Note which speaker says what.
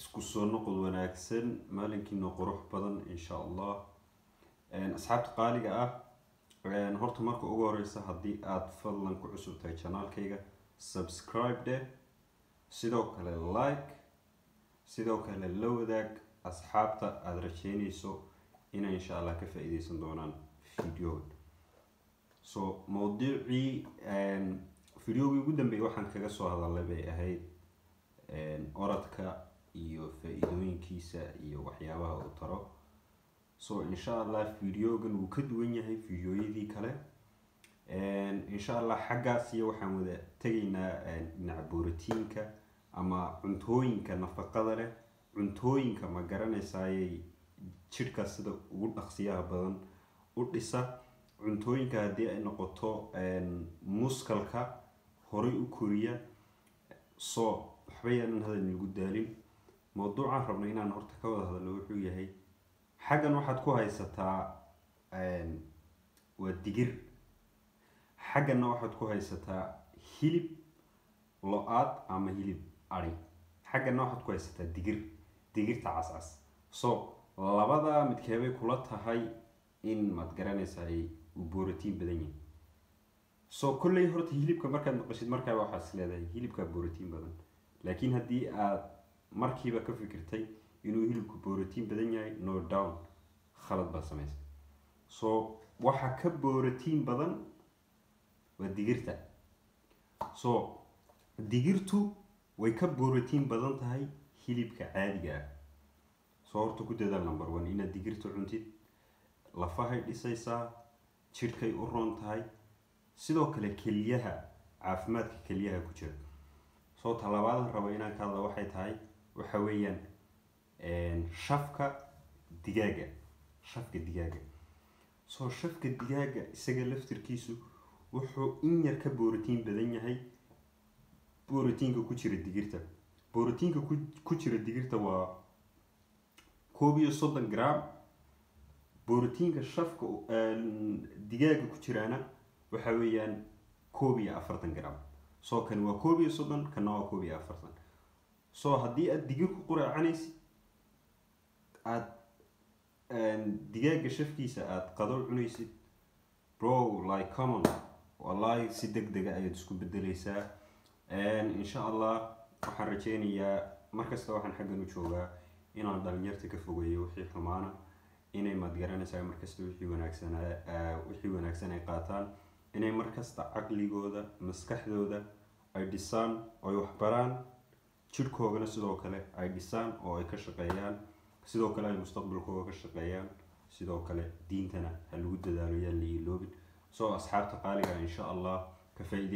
Speaker 1: isku soo noqod wanaagsan maalinkiina qurux badan insha Allah asxaabta qaaliga ah horta marka ugu horeysa haddii aad fadlan ku cusub tahay channelkayga subscribe de sidoo kale like sidoo kale la wadaag asxaabta aad rajeynayso in insha Allah ka faa'iideysan doonaan video so mowduucii videoga ugu dambeeyay waxaan kaga soo hadalay bay ahayd oradka iyo faa'iidooyinkiisa iyo waxyaabaha uu taro so insha Allah videogan wuu ka duwan yahay videoyadii kale insha Allah xaggaas iyo waxaan wada tagaynaa dhinaca borotiinka ama cuntooyinka nafaqada leh cuntooyinka ma garanaysay jirka sida ugu dhaqsiyaha badan u dhisa cuntooyinka haddii ay noqoto muskalka horay u koriya so waxbayaan hadal lagu daalin mowduucan rabna inaan horta ka wada hadalno wuxuu yahay xaggan waxaad ku haysataa waa digir xagganna waxaad ku haysataa hilib lo-aad ama hilib ari xagganna waxaad ku haysataa digirta cascas so labada midkeebay kula tahay in maad garanaysaa ay borotiin badan yihiin so kulley horta hilibka markaad maqashid markaa waxaad isleedahay hilibka borotiin badan laakiin haddii aad markiiba ka fikirtay inuu hilibku borotiin badan yahay no down khalad baa samaysa so waxa ka borotiin badan waa digirta so digirtu way ka borotiin badan tahay hilibka caadiga ah so horta ku dadaal number 1 inaad digirta cuntid lafahay dhisaysaa jirkay u roon tahay sidoo kale keliyaha caafimaadka keliyaha ku jira so talabaadan rabo inaan ka hadlo waxay tahay waxa weeyaan shafka digaaga so shafka digaaga isaga laftirkiisu wuxuu in yar ka borotiin badan yahay borotiinka ku jira digirta borotiinka ku jira digirta waa 30 gram borotiinka shafka digaaga ku jirana waxa weeyaan 40 gram so kan waa 30 kana waa 40 so haddii aad digir ku quraacanaysid aad digaaga shafkiisa aad qado cunaysid bro like come on wallahi si degdeg ah ayaad isku bedelaysaa insha Allah waxaan rajeynayaa markasta waxaan xaggan u joogaa inaan dhalinyarta ka fogeeyo wixii xumaana inay maad garanaysaa markasta wixii wanaagsan ay qaataan inay markasta caqligooda maskaxdooda ay dhisaan oo wax baraan jirkoogana sidoo kale ay dhisaan oo ay ka shaqeeyaan sidoo kale ay mustaqbalkooda ka shaqeeyaan sidoo kale diintana ha lagu dadaalo yaan la iloobin so asxaabta qaaliga insha Allah ka faa'iido